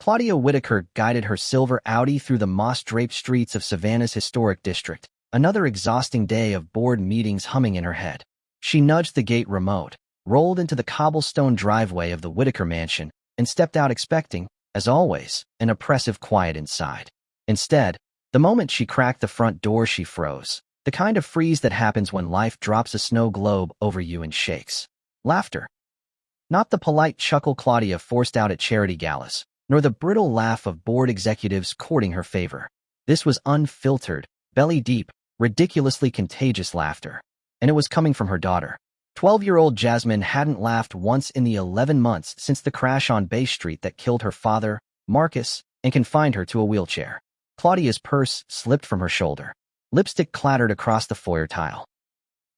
Claudia Whitaker guided her silver Audi through the moss-draped streets of Savannah's historic district, another exhausting day of board meetings humming in her head. She nudged the gate remote, rolled into the cobblestone driveway of the Whitaker mansion, and stepped out expecting, as always, an oppressive quiet inside. Instead, the moment she cracked the front door, she froze, the kind of freeze that happens when life drops a snow globe over you and shakes. Laughter. Not the polite chuckle Claudia forced out at charity galas, nor the brittle laugh of board executives courting her favor. This was unfiltered, belly-deep, ridiculously contagious laughter. And it was coming from her daughter. 12-year-old Jasmine hadn't laughed once in the 11 months since the crash on Bay Street that killed her father, Marcus, and confined her to a wheelchair. Claudia's purse slipped from her shoulder. Lipstick clattered across the foyer tile.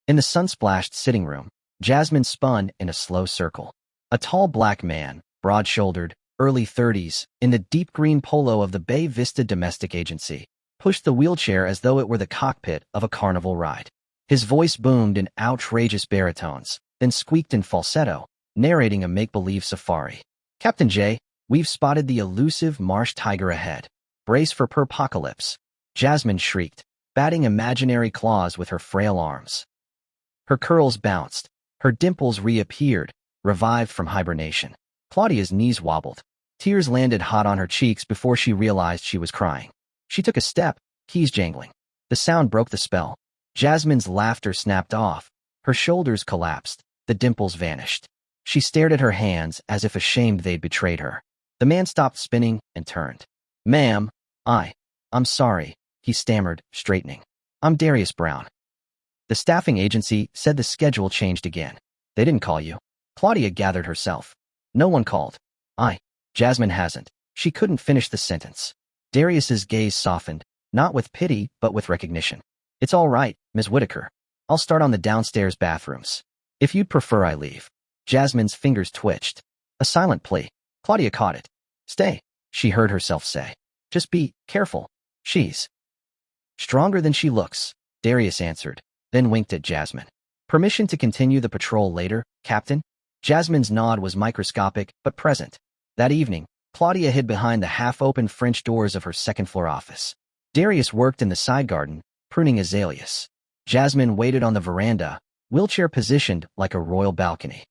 In the sun-splashed sitting room, Jasmine spun in a slow circle. A tall black man, broad-shouldered, early 30s, in the deep green polo of the Bay Vista Domestic Agency, pushed the wheelchair as though it were the cockpit of a carnival ride. His voice boomed in outrageous baritones, then squeaked in falsetto, narrating a make-believe safari. "Captain J, we've spotted the elusive marsh tiger ahead. Brace for perpocalypse," Jasmine shrieked, batting imaginary claws with her frail arms. Her curls bounced. Her dimples reappeared, revived from hibernation. Claudia's knees wobbled. Tears landed hot on her cheeks before she realized she was crying. She took a step, keys jangling. The sound broke the spell. Jasmine's laughter snapped off. Her shoulders collapsed. The dimples vanished. She stared at her hands as if ashamed they'd betrayed her. The man stopped spinning and turned. "Ma'am, I'm sorry," he stammered, straightening. "I'm Darius Brown." The staffing agency said the schedule changed again. "They didn't call you." Claudia gathered herself. "No one called." Jasmine hasn't." She couldn't finish the sentence. Darius's gaze softened, not with pity, but with recognition. "It's all right, Ms. Whitaker. I'll start on the downstairs bathrooms. If you'd prefer I leave." Jasmine's fingers twitched. A silent plea. Claudia caught it. "Stay," she heard herself say. "Just be careful. She's stronger than she looks," Darius answered, then winked at Jasmine. "Permission to continue the patrol later, Captain?" Jasmine's nod was microscopic, but present. That evening, Claudia hid behind the half-open French doors of her second-floor office. Darius worked in the side garden, pruning azaleas. Jasmine waited on the veranda, wheelchair positioned like a royal balcony.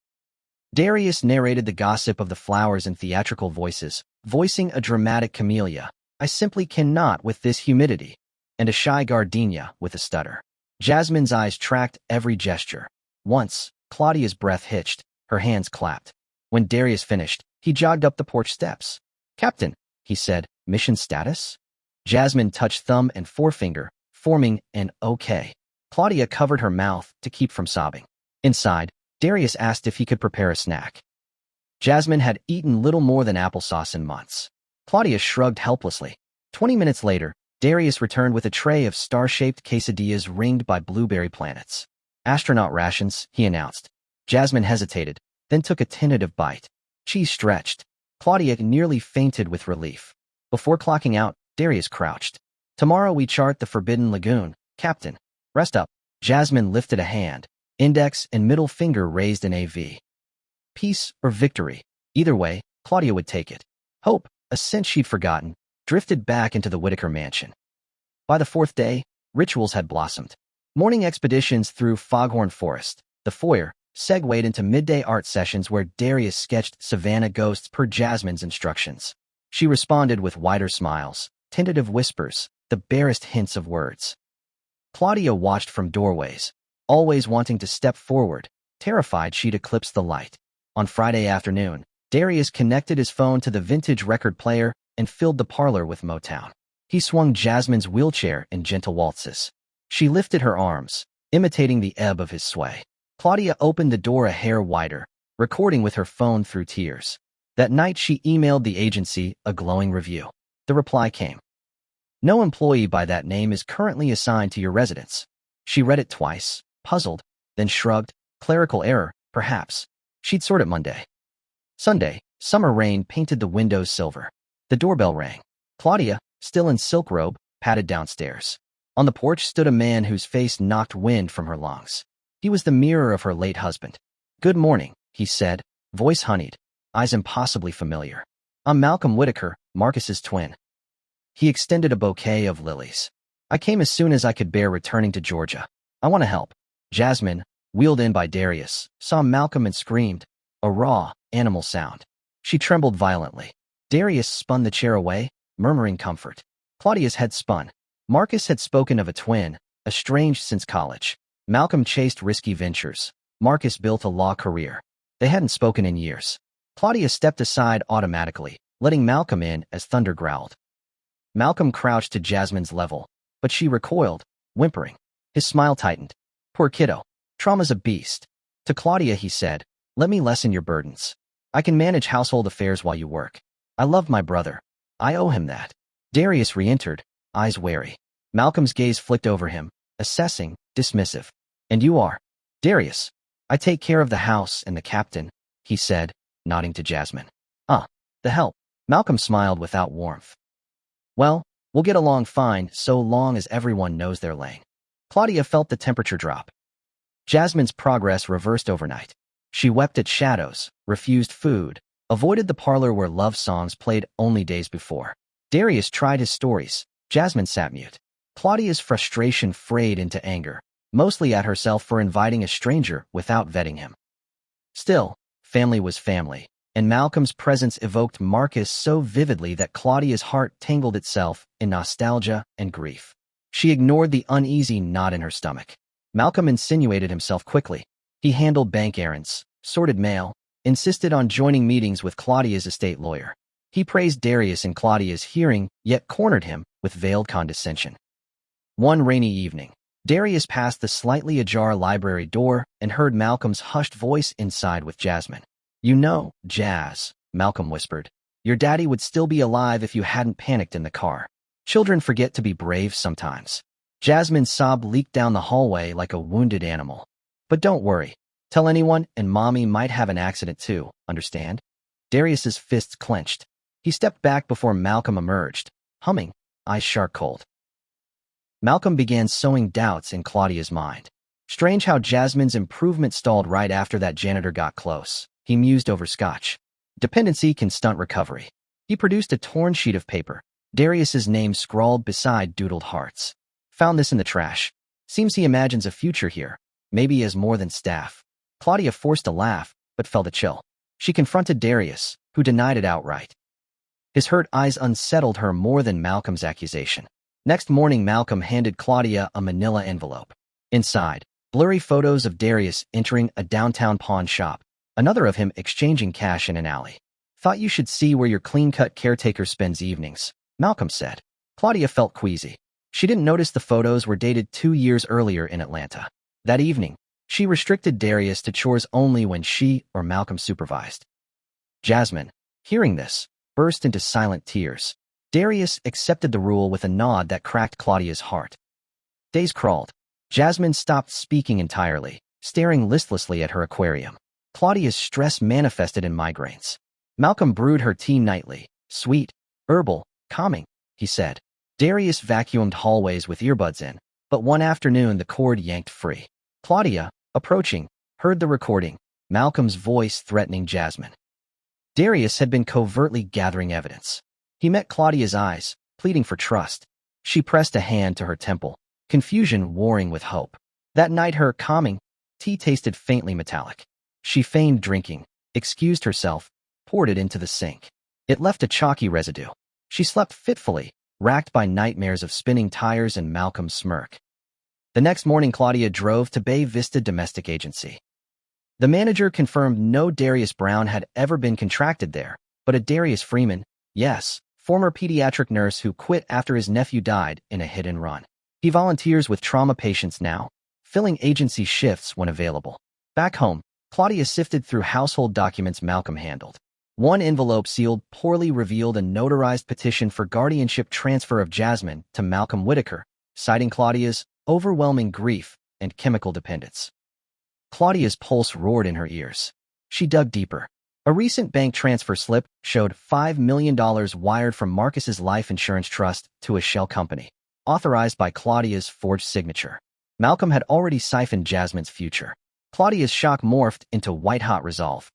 Darius narrated the gossip of the flowers in theatrical voices, voicing a dramatic camellia, "I simply cannot with this humidity," and a shy gardenia with a stutter. Jasmine's eyes tracked every gesture. Once, Claudia's breath hitched, her hands clapped. When Darius finished, he jogged up the porch steps. "Captain," he said, "mission status?" Jasmine touched thumb and forefinger, forming an OK. Claudia covered her mouth to keep from sobbing. Inside, Darius asked if he could prepare a snack. Jasmine had eaten little more than applesauce in months. Claudia shrugged helplessly. 20 minutes later, Darius returned with a tray of star-shaped quesadillas ringed by blueberry planets. "Astronaut rations," he announced. Jasmine hesitated, then took a tentative bite. She stretched. Claudia nearly fainted with relief. Before clocking out, Darius crouched. "Tomorrow we chart the Forbidden Lagoon, Captain. Rest up." Jasmine lifted a hand, index and middle finger raised in a V. Peace or victory. Either way, Claudia would take it. Hope, a scent she'd forgotten, drifted back into the Whitaker mansion. By the fourth day, rituals had blossomed. Morning expeditions through Foghorn Forest. The foyer segued into midday art sessions where Darius sketched Savannah ghosts per Jasmine's instructions. She responded with wider smiles, tentative whispers, the barest hints of words. Claudia watched from doorways, always wanting to step forward, terrified she'd eclipse the light. On Friday afternoon, Darius connected his phone to the vintage record player and filled the parlor with Motown. He swung Jasmine's wheelchair in gentle waltzes. She lifted her arms, imitating the ebb of his sway. Claudia opened the door a hair wider, recording with her phone through tears. That night she emailed the agency a glowing review. The reply came. "No employee by that name is currently assigned to your residence." She read it twice, puzzled, then shrugged. Clerical error, perhaps. She'd sort it Monday. Sunday, summer rain painted the windows silver. The doorbell rang. Claudia, still in silk robe, padded downstairs. On the porch stood a man whose face knocked wind from her lungs. He was the mirror of her late husband. "Good morning," he said, voice honeyed, eyes impossibly familiar. "I'm Malcolm Whitaker, Marcus's twin. He extended a bouquet of lilies. I came as soon as I could bear returning to Georgia. I want to help. Jasmine, wheeled in by Darius, saw Malcolm and screamed, a raw, animal sound. She trembled violently. Darius spun the chair away, murmuring comfort. Claudia's head spun. Marcus had spoken of a twin, estranged since college. Malcolm chased risky ventures. Marcus built a law career. They hadn't spoken in years. Claudia stepped aside automatically, letting Malcolm in as thunder growled. Malcolm crouched to Jasmine's level, but she recoiled, whimpering. His smile tightened. Poor kiddo. Trauma's a beast. To Claudia he said, let me lessen your burdens. I can manage household affairs while you work. I love my brother. I owe him that. Darius re-entered, eyes wary. Malcolm's gaze flicked over him, assessing, dismissive. And you are? Darius. I take care of the house and the captain, he said, nodding to Jasmine. The help. Malcolm smiled without warmth. Well, we'll get along fine so long as everyone knows their lane. Claudia felt the temperature drop. Jasmine's progress reversed overnight. She wept at shadows, refused food, avoided the parlor where love songs played only days before. Darius tried his stories. Jasmine sat mute. Claudia's frustration frayed into anger, mostly at herself for inviting a stranger without vetting him. Still, family was family, and Malcolm's presence evoked Marcus so vividly that Claudia's heart tangled itself in nostalgia and grief. She ignored the uneasy knot in her stomach. Malcolm insinuated himself quickly. He handled bank errands, sorted mail, insisted on joining meetings with Claudia's estate lawyer. He praised Darius in Claudia's hearing, yet cornered him with veiled condescension. One rainy evening, Darius passed the slightly ajar library door and heard Malcolm's hushed voice inside with Jasmine. You know, Jazz, Malcolm whispered, your daddy would still be alive if you hadn't panicked in the car. Children forget to be brave sometimes. Jasmine's sob leaked down the hallway like a wounded animal. But don't worry. Tell anyone and Mommy might have an accident too, understand? Darius's fists clenched. He stepped back before Malcolm emerged, humming, eyes shark cold. Malcolm began sowing doubts in Claudia's mind. Strange how Jasmine's improvement stalled right after that janitor got close. He mused over scotch. Dependency can stunt recovery. He produced a torn sheet of paper. Darius's name scrawled beside doodled hearts. Found this in the trash. Seems he imagines a future here. Maybe he has more than staff. Claudia forced a laugh, but felt a chill. She confronted Darius, who denied it outright. His hurt eyes unsettled her more than Malcolm's accusation. Next morning, Malcolm handed Claudia a manila envelope. Inside, blurry photos of Darius entering a downtown pawn shop, another of him exchanging cash in an alley. Thought you should see where your clean-cut caretaker spends evenings, Malcolm said. Claudia felt queasy. She didn't notice the photos were dated 2 years earlier in Atlanta. That evening, she restricted Darius to chores only when she or Malcolm supervised. Jasmine, hearing this, burst into silent tears. Darius accepted the rule with a nod that cracked Claudia's heart. Days crawled. Jasmine stopped speaking entirely, staring listlessly at her aquarium. Claudia's stress manifested in migraines. Malcolm brewed her tea nightly. Sweet, herbal, calming, he said. Darius vacuumed hallways with earbuds in, but one afternoon the cord yanked free. Claudia, approaching, heard the recording, Malcolm's voice threatening Jasmine. Darius had been covertly gathering evidence. He met Claudia's eyes, pleading for trust. She pressed a hand to her temple, confusion warring with hope. That night her calming tea tasted faintly metallic. She feigned drinking, excused herself, poured it into the sink. It left a chalky residue. She slept fitfully, racked by nightmares of spinning tires and Malcolm's smirk. The next morning Claudia drove to Bay Vista Domestic Agency. The manager confirmed no Darius Brown had ever been contracted there, but a Darius Freeman, yes, former pediatric nurse who quit after his nephew died in a hit-and-run. He volunteers with trauma patients now, filling agency shifts when available. Back home, Claudia sifted through household documents Malcolm handled. One envelope sealed poorly revealed a notarized petition for guardianship transfer of Jasmine to Malcolm Whitaker, citing Claudia's overwhelming grief and chemical dependence. Claudia's pulse roared in her ears. She dug deeper. A recent bank transfer slip showed $5 million wired from Marcus's life insurance trust to a shell company, authorized by Claudia's forged signature. Malcolm had already siphoned Jasmine's future. Claudia's shock morphed into white-hot resolve.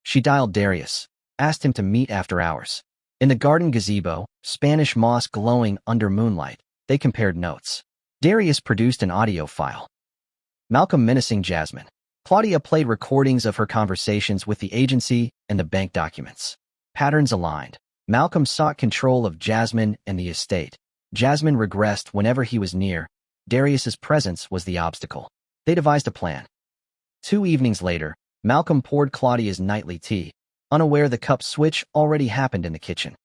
She dialed Darius, asked him to meet after hours. In the garden gazebo, Spanish moss glowing under moonlight, they compared notes. Darius produced an audio file. Malcolm menacing Jasmine. Claudia played recordings of her conversations with the agency and the bank documents. Patterns aligned. Malcolm sought control of Jasmine and the estate. Jasmine regressed whenever he was near. Darius's presence was the obstacle. They devised a plan. 2 evenings later, Malcolm poured Claudia's nightly tea, unaware the cup switch already happened in the kitchen.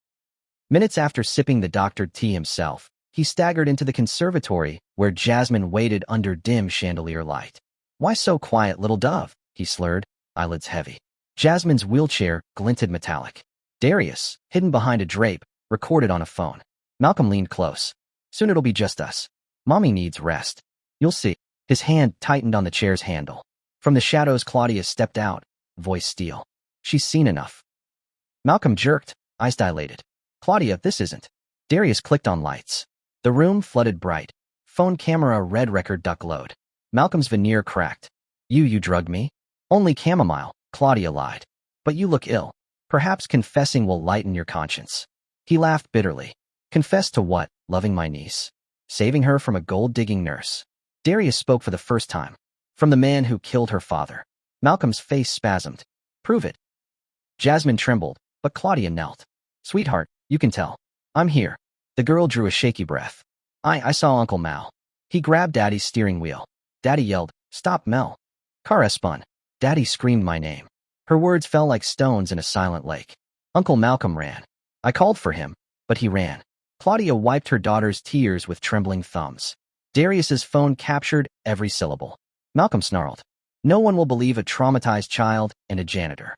Minutes after sipping the doctored tea himself, he staggered into the conservatory where Jasmine waited under dim chandelier light. "Why so quiet, little dove?" he slurred, eyelids heavy. Jasmine's wheelchair glinted metallic. Darius, hidden behind a drape, recorded on a phone. Malcolm leaned close. "Soon it'll be just us. Mommy needs rest. You'll see." His hand tightened on the chair's handle. From the shadows, Claudia stepped out, voice steel. "She's seen enough." Malcolm jerked, eyes dilated. "Claudia, this isn't." Darius clicked on lights. The room flooded bright. Phone camera red record duck load. Malcolm's veneer cracked. You drugged me?" "Only chamomile," Claudia lied. "But you look ill. Perhaps confessing will lighten your conscience." He laughed bitterly. "Confess to what? Loving my niece? Saving her from a gold-digging nurse?" Darius spoke for the first time. "From the man who killed her father." Malcolm's face spasmed. "Prove it." Jasmine trembled, but Claudia knelt. "Sweetheart, you can tell. I'm here." The girl drew a shaky breath. I saw Uncle Mal. He grabbed Daddy's steering wheel. Daddy yelled, "Stop, Mel." Car spun. Daddy screamed my name. Her words fell like stones in a silent lake. Uncle Malcolm ran. I called for him, but he ran. Claudia wiped her daughter's tears with trembling thumbs. Darius's phone captured every syllable. Malcolm snarled. "No one will believe a traumatized child and a janitor."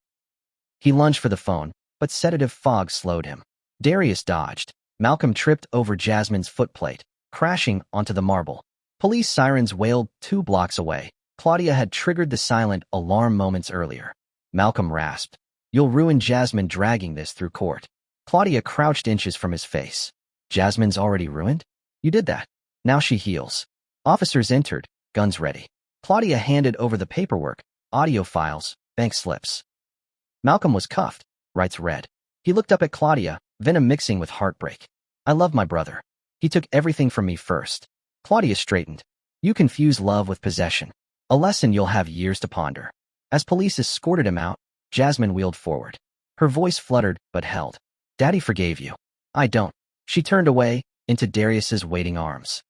He lunged for the phone, but sedative fog slowed him. Darius dodged. Malcolm tripped over Jasmine's footplate, crashing onto the marble. Police sirens wailed 2 blocks away. Claudia had triggered the silent alarm moments earlier. Malcolm rasped. "You'll ruin Jasmine dragging this through court." Claudia crouched inches from his face. "Jasmine's already ruined? You did that. Now she heals." Officers entered, guns ready. Claudia handed over the paperwork, audio files, bank slips. Malcolm was cuffed, rights red. He looked up at Claudia, venom mixing with heartbreak. "I love my brother. He took everything from me first." Claudia straightened. "You confuse love with possession. A lesson you'll have years to ponder." As police escorted him out, Jasmine wheeled forward. Her voice fluttered but held. "Daddy forgave you." "I don't." She turned away, into Darius's waiting arms.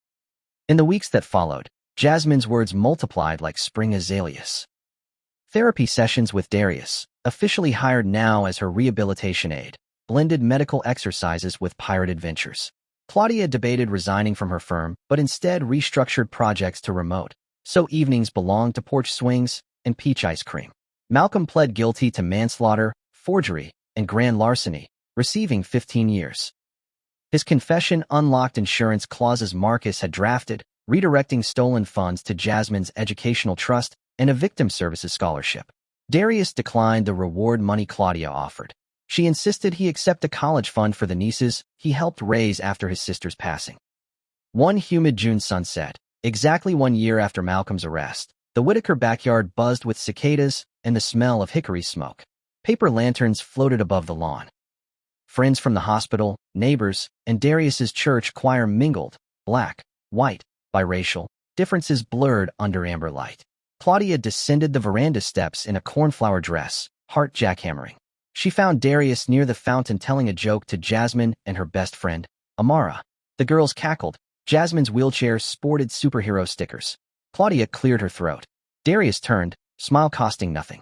In the weeks that followed, Jasmine's words multiplied like spring azaleas. Therapy sessions with Darius, officially hired now as her rehabilitation aide, blended medical exercises with pirate adventures. Claudia debated resigning from her firm, but instead restructured projects to remote, so evenings belonged to porch swings and peach ice cream. Malcolm pled guilty to manslaughter, forgery, and grand larceny, receiving 15 years. His confession unlocked insurance clauses Marcus had drafted, redirecting stolen funds to Jasmine's educational trust and a victim services scholarship. Darius declined the reward money Claudia offered. She insisted he accept a college fund for the nieces he helped raise after his sister's passing. One humid June sunset, exactly 1 year after Malcolm's arrest, the Whitaker backyard buzzed with cicadas and the smell of hickory smoke. Paper lanterns floated above the lawn. Friends from the hospital, neighbors, and Darius's church choir mingled, black, white, biracial, differences blurred under amber light. Claudia descended the veranda steps in a cornflower dress, heart jackhammering. She found Darius near the fountain telling a joke to Jasmine and her best friend, Amara. The girls cackled. Jasmine's wheelchair sported superhero stickers. Claudia cleared her throat. Darius turned, smile costing nothing.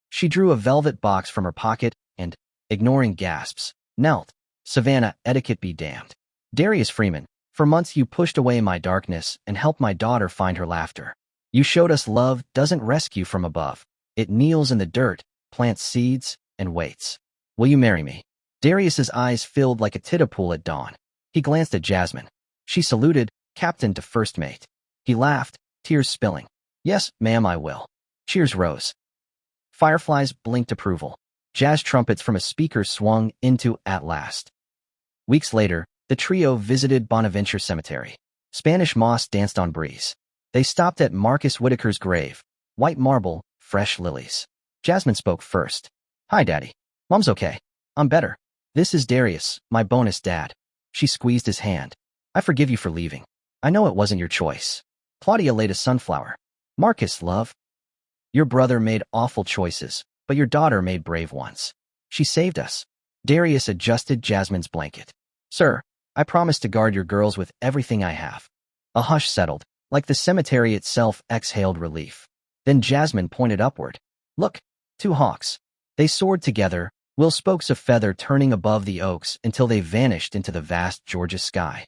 She drew a velvet box from her pocket and, ignoring gasps, knelt. "Savannah, etiquette be damned. Darius Freeman, for months you pushed away my darkness and helped my daughter find her laughter. You showed us love doesn't rescue from above. It kneels in the dirt, plants seeds, and waits. Will you marry me?" Darius's eyes filled like a titapool at dawn. He glanced at Jasmine. She saluted, captain to first mate. He laughed, tears spilling. "Yes, ma'am, I will." Cheers rose. Fireflies blinked approval. Jazz trumpets from a speaker swung into "At Last." Weeks later, the trio visited Bonaventure Cemetery. Spanish moss danced on breeze. They stopped at Marcus Whitaker's grave. White marble, fresh lilies. Jasmine spoke first. "Hi, Daddy. Mom's okay. I'm better." This is Darius, my bonus dad. She squeezed his hand. I forgive you for leaving. I know it wasn't your choice. Claudia laid a sunflower. Marcus, love. Your brother made awful choices, but your daughter made brave ones. She saved us. Darius adjusted Jasmine's blanket. Sir, I promise to guard your girls with everything I have. A hush settled, like the cemetery itself exhaled relief. Then Jasmine pointed upward. Look, two hawks. They soared together, will spokes of feather turning above the oaks until they vanished into the vast Georgia sky.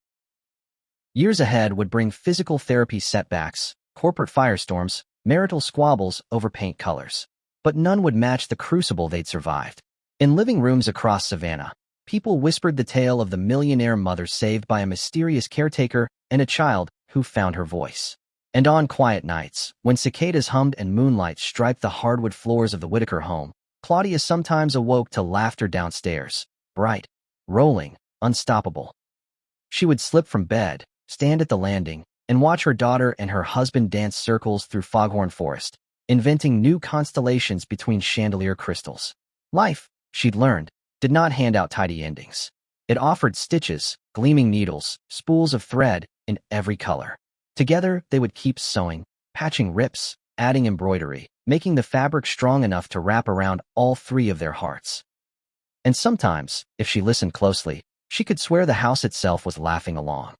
Years ahead would bring physical therapy setbacks, corporate firestorms, marital squabbles over paint colors. But none would match the crucible they'd survived. In living rooms across Savannah, people whispered the tale of the millionaire mother saved by a mysterious caretaker and a child who found her voice. And on quiet nights, when cicadas hummed and moonlight striped the hardwood floors of the Whitaker home, Claudia sometimes awoke to laughter downstairs, bright, rolling, unstoppable. She would slip from bed, stand at the landing, and watch her daughter and her husband dance circles through foghorn forest, inventing new constellations between chandelier crystals. Life, she'd learned, did not hand out tidy endings. It offered stitches, gleaming needles, spools of thread in every color. Together, they would keep sewing, patching rips, adding embroidery, making the fabric strong enough to wrap around all three of their hearts. And sometimes, if she listened closely, she could swear the house itself was laughing along.